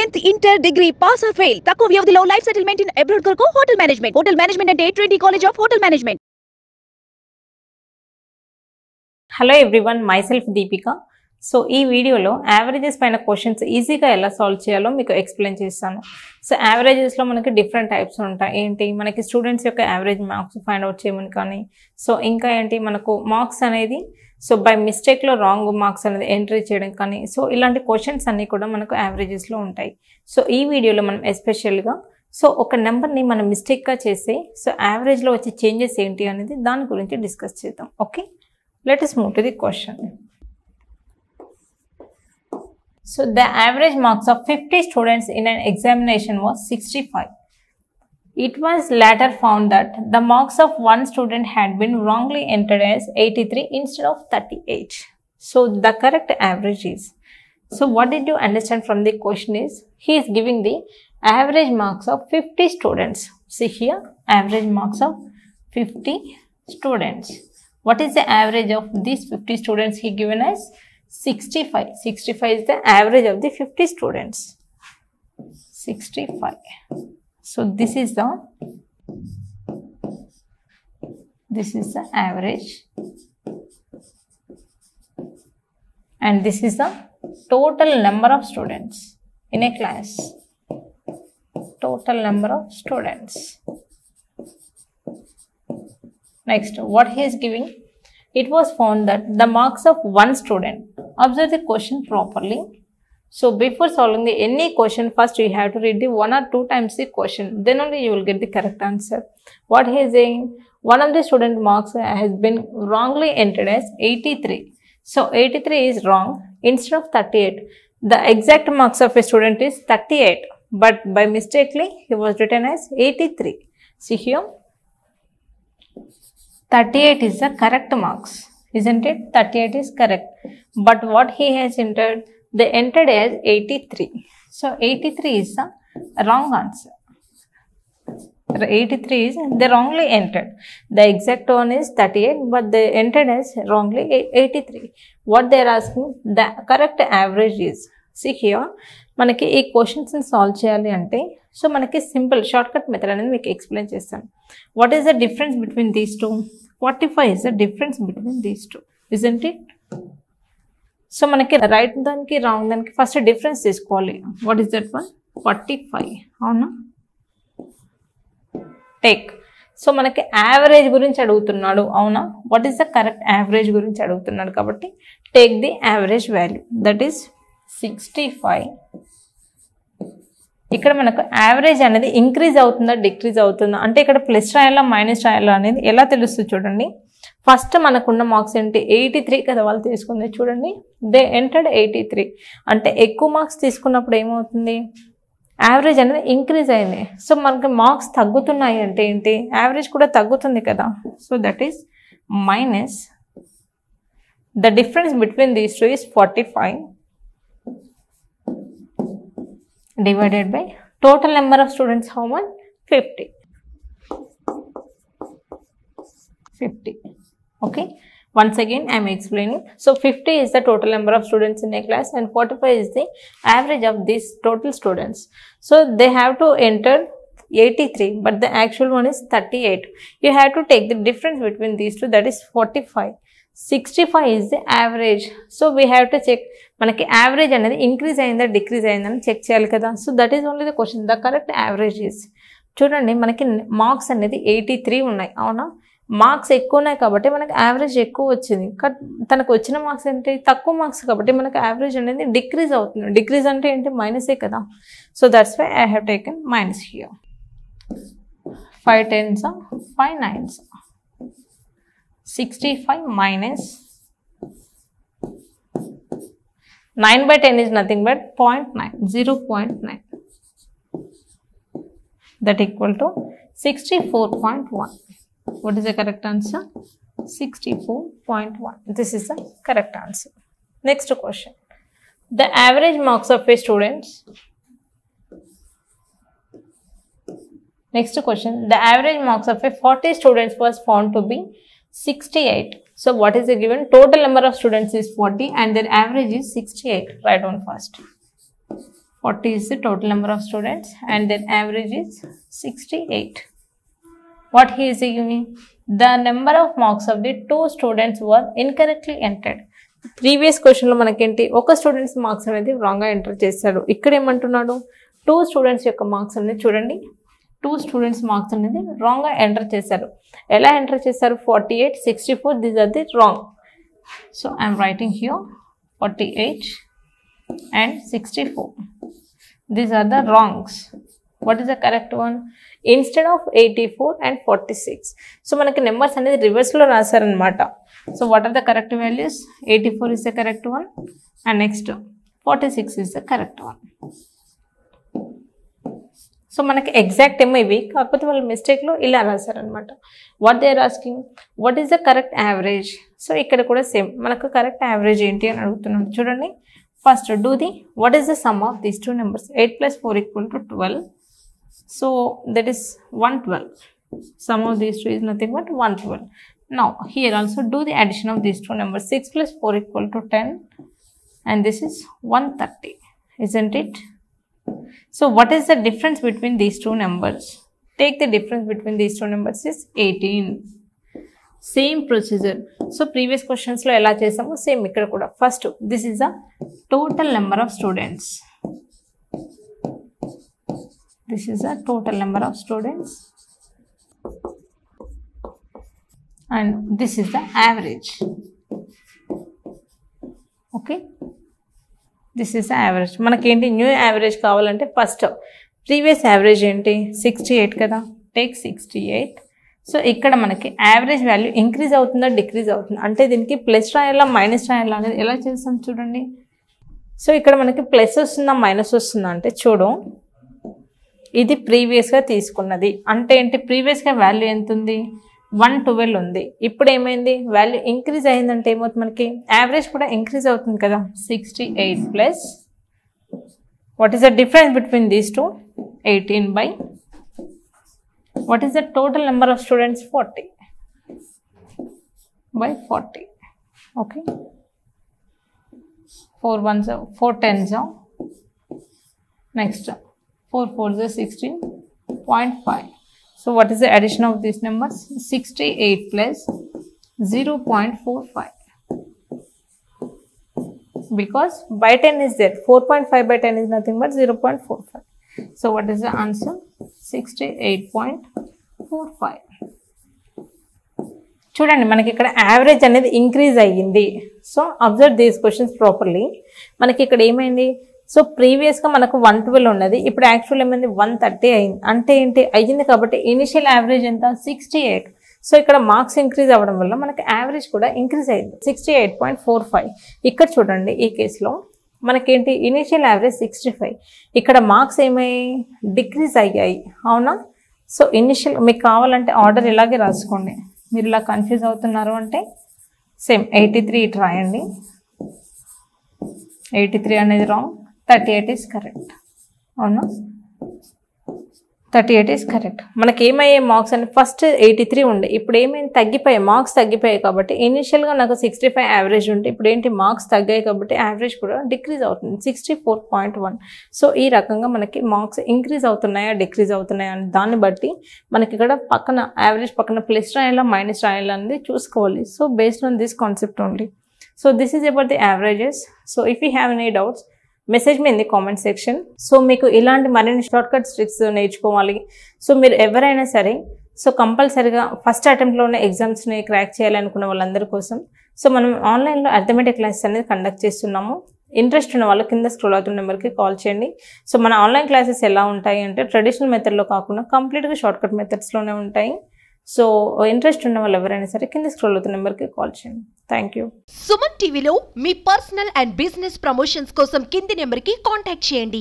10th inter degree pass or fail తక్కువ వ్యవధిలో life settlement in abroad కొరకు hotel management అంటే ట్రెంటీ college of hotel management. Hello everyone, myself Deepika. So ఈ వీడియోలో యావరేజెస్ పైన క్వశ్చన్స్ ఈజీగా ఎలా సాల్వ్ చేయాలో మీకు ఎక్స్ప్లెయిన్ చేస్తాను. సో యావరేజెస్లో మనకి డిఫరెంట్ టైప్స్ ఉంటాయి. ఏంటి, మనకి స్టూడెంట్స్ యొక్క యావరేజ్ మార్క్స్ ఫైండ్ అవుట్ చేయమని కానీ, సో ఇంకా ఏంటి, మనకు మార్క్స్ అనేది సో బై మిస్టేక్లో రాంగ్ మార్క్స్ అనేది ఎంట్రీ చేయడం కానీ, సో ఇలాంటి క్వశ్చన్స్ అన్నీ కూడా మనకు యావరేజెస్లో ఉంటాయి. సో ఈ వీడియోలో మనం ఎస్పెషల్గా సో ఒక నెంబర్ని మనం మిస్టేక్గా చేస్తే సో యావరేజ్లో వచ్చే చేంజెస్ ఏంటి అనేది దాని గురించి డిస్కస్ చేద్దాం. Okay, let us move to the question. So the average marks of 50 students in an examination was 65. It was later found that the marks of one student had been wrongly entered as 83 instead of 38. So the correct average is, so what did you understand from the question is, he is giving the average marks of 50 students. See here, average marks of 50 students. What is the average of these 50 students he given as 65. 65 is the average of the 50 students. 65. So this is the average, and this is the total number of students in a class. Total number of students. Next, what he is giving, it was found that the marks of one student. Observe the question properly. So before solving any question, first you have to read the 1 or 2 times the question, then only you will get the correct answer. What he is saying, one of the student marks has been wrongly entered as 83. So 83 is wrong. Instead of 38, the exact marks of a student is 38, but by mistakenly he was written as 83. See here, 38 is the correct marks, isn't it? 38 is correct, but what he has entered, they entered as 83. So 83 is the wrong answer. 83 is they wrongly entered. The exact one is 38, but they entered as wrongly 83. What they are asking, the correct average is, see here, మనకి ఈ క్వశ్చన్స్ని solve చేయాలి అంటే so మనకి simple short cut method అనేది మీకు explain చేస్తాను. What is the difference between these two? 45 is the difference between these two, isn't it? So మనకి రైట్ దానికి రాంగ్ దానికి ఫస్ట్ డిఫరెన్స్ తీసుకోవాలి. What is that one? 45, అవునా? టేక్, సో మనకి average గురించి అడుగుతున్నాడు, అవునా? What is the correct average గురించి అడుగుతున్నాడు కాబట్టి take the average value, that is 65. ఇక్కడ మనకు యావరేజ్ అనేది ఇంక్రీజ్ అవుతుందా డిక్రీజ్ అవుతుందా అంటే ఇక్కడ ప్లస్ రాయాలా మైనస్ రాయాలా అనేది ఎలా తెలుస్తుంది చూడండి. ఫస్ట్ మనకున్న మార్క్స్ ఏంటి? 83 కదా వాళ్ళు తీసుకుంది. చూడండి, దే ఎంటర్డ్ 83 అంటే ఎక్కువ మార్క్స్ తీసుకున్నప్పుడు ఏమవుతుంది? యావరేజ్ అనేది ఇంక్రీజ్ అయింది. సో మనకి మార్క్స్ తగ్గుతున్నాయి అంటే ఏంటి? యావరేజ్ కూడా తగ్గుతుంది కదా. So that is minus the difference between these two is 45 divided by total number of students, how much? 50. Okay, once again I am explaining. So 50 is the total number of students in a class and 45 is the average of these total students. So they have to enter 83, but the actual one is 38. You have to take the difference between these two, that is 45. 65 is the average. So we have to check మనకి average అనేది increase అయిందా decrease అయిందని check చేయాలి కదా. So that is only the question. The correct average is, చూడండి మనకి marks అనేది 83 ఉన్నాయి, అవునా? మార్క్స్ ఎక్కువ ఉన్నాయి కాబట్టి మనకి యావరేజ్ ఎక్కువ వచ్చింది. తనకు వచ్చిన మార్క్స్ ఏంటి? తక్కువ మార్క్స్ కాబట్టి మనకి యావరేజ్ అనేది డిక్రీజ్ అవుతుంది. డిక్రీజ్ అంటే ఏంటి? మైనసే కదా. So that's why I have taken minus here. 5 10s, 5 9s, 65 minus 9 by 10 is nothing but 0.9, 0.9. That equal to 64.1. What is the correct answer? 64.1. This is the correct answer. Next question. The average marks of a student. Next question. The average marks of a 40 students was found to be 68. So what is the given? Total number of students is 40 and their average is 68. Write down first. 40 is the total number of students and their average is 68. What he is giving? The number of marks of the 2 students were incorrectly entered. Previous క్వశ్చన్లో మనకేంటి ఒక students marks అనేది రాంగ్గా enter చేశాడు. ఇక్కడ ఏమంటున్నాడు 2 students యొక్క marks అనేది చూడండి 2 స్టూడెంట్స్ మార్క్స్ అనేది రాంగ్గా ఎంటర్ చేశారు. ఎలా ఎంటర్ చేశారు 48, 64 these are the wrong. So I'm writing here 48 and 64. These are the wrongs. What is the correct one? Instead of 84 and 46. So మనకి నెంబర్స్ అనేది రివర్స్లో రాశారనమాట. So what are the correct values? 84 is the correct one and next 46 is the correct one. So మనకి exact ఏమో ఇవి కాకపోతే వాళ్ళ మిస్టేక్లో ఇలా రాశారనమాట. What they are asking what is the correct average. So ఇక్కడ కూడా సేమ్ మనకు కరెక్ట్ యావరేజ్ ఏంటి అని అడుగుతున్నాడు. చూడండి first do the what is the sum of these 2 numbers. 8 plus 4 equal to 12. So that is 112. Sum of these 2 is nothing but 112. Now here also do the addition of these 2 numbers. 6 plus 4 equal to 10 and this is 130, isn't it? So what is the difference between these 2 numbers? Take the difference between these 2 numbers is 18. Same procedure. So previous questions lo ela chesamo same ikkada kuda. First this is the total number of students. This is the total number of students and this is the average. Okay, this is the average. మనకి ఏంటి new average కావాలంటే first previous average ఏంటి 68 కదా. Take 68. So ఇక్కడ మనకి average value increase అవుతుందా decrease అవుతుందా అంటే దీనికి ప్లస్ రాయాలా మైనస్ రాయాలా అనేది ఎలా చేస్తాం చూడండి. సో ఇక్కడ మనకి ప్లస్ వస్తుందా మైనస్ వస్తుందా అంటే చూడు ఇది ప్రీవియస్గా తీసుకున్నది అంటే ఏంటి ప్రీవియస్గా వాల్యూ ఎంత ఉంది 112 ఉంది. ఇప్పుడు ఏమైంది వాల్యూ ఇంక్రీజ్ అయిందంటే ఏమవుతుంది మనకి యావరేజ్ కూడా ఇంక్రీజ్ అవుతుంది కదా. 68 plus what is the difference between these 2 18 by what is the total number of students 40 by 40. Okay, 4 1s 4 10s next 4 4s 16.5. So what is the addition of these numbers? 68 plus 0.45 because by 10 is there 4.5 by 10 is nothing but 0.45. So what is the answer? 68.45. చూడండి మనకి ఇక్కడ average అనేది increase అయ్యింది. So observe these questions properly. మనకి ఇక్కడ ఏమైంది so ప్రీవియస్గా మనకు 112 ఉన్నది ఇప్పుడు యాక్చువల్ ఏమైంది 130 అయింది అంటే ఏంటి అయ్యింది కాబట్టి ఇనిషియల్ యావరేజ్ ఎంత 68. సో ఇక్కడ మార్క్స్ ఇంక్రీజ్ అవ్వడం వల్ల మనకి యావరేజ్ కూడా ఇంక్రీజ్ అయింది 68.45. ఇక్కడ చూడండి ఈ కేసులో మనకేంటి ఇనిషియల్ యావరేజ్ 65 ఇక్కడ మార్క్స్ ఏమయ్యాయి డిక్రీజ్ అయ్యాయి అవునా. సో ఇనిషియల్ మీకు కావాలంటే ఆర్డర్ ఇలాగే రాసుకోండి. మీరు ఇలా కన్ఫ్యూజ్ అవుతున్నారు అంటే సేమ్ 83 ఇటు రాయండి. 83 అనేది రాంగ్ 38 is correct. అవునా 38 is correct. మనకి ఏమయ్యే మార్క్స్ అంటే ఫస్ట్ 83 ఉండే ఇప్పుడు ఏమైంది తగ్గిపోయాయి మార్క్స్ తగ్గిపోయాయి కాబట్టి ఇనిషియల్గా నాకు 65 యావరేజ్ ఉంటే ఇప్పుడు ఏంటి మార్క్స్ తగ్గాయి కాబట్టి యావరేజ్ కూడా డిక్రీజ్ అవుతుంది 64.1. సో ఈ రకంగా మనకి మార్క్స్ ఇంక్రీజ్ అవుతున్నాయా డిక్రీజ్ అవుతున్నాయా అని దాన్ని బట్టి మనకి ఇక్కడ పక్కన యావరేజ్ పక్కన ప్లస్ రాయాలా మైనస్ రాయాలా అనేది చూసుకోవాలి. So based on this concept only. So this is about the averages. So if you have any doubts message me in the comment section. So మీకు ఇలాంటి మరిన్ని షార్ట్ కట్స్ ట్రిక్స్ నేర్చుకోవాలి. So మీరు ఎవరైనా సరే so కంపల్సరీగా ఫస్ట్ అటెంప్ట్లోనే ఎగ్జామ్స్ని క్రాక్ చేయాలనుకున్న వాళ్ళందరి కోసం సో మనం ఆన్లైన్లో అర్థమెటిక్ క్లాసెస్ అనేది కండక్ట్ చేస్తున్నాము. ఇంట్రెస్ట్ ఉన్న వాళ్ళు కింద స్క్రోల్ అవుతున్న నెంబర్కి కాల్ చేయండి. సో మన ఆన్లైన్ క్లాసెస్ ఎలా ఉంటాయి అంటే ట్రెడిషనల్ మెథడ్లో కాకుండా కంప్లీట్గా షార్ట్ కట్ మెథడ్స్లోనే ఉంటాయి. సో ఇంట్రెస్ట్ ఉన్న వాళ్ళు ఎవరైనా సరే కింద స్క్రోల్ అవుతున్న నెంబర్కి కాల్ చేయండి. Thank you. సుమన్ టీవీలో మీ పర్సనల్ అండ్ బిజినెస్ ప్రమోషన్స్ కోసం కింది నెంబర్కి కాంటాక్ట్ చేయండి.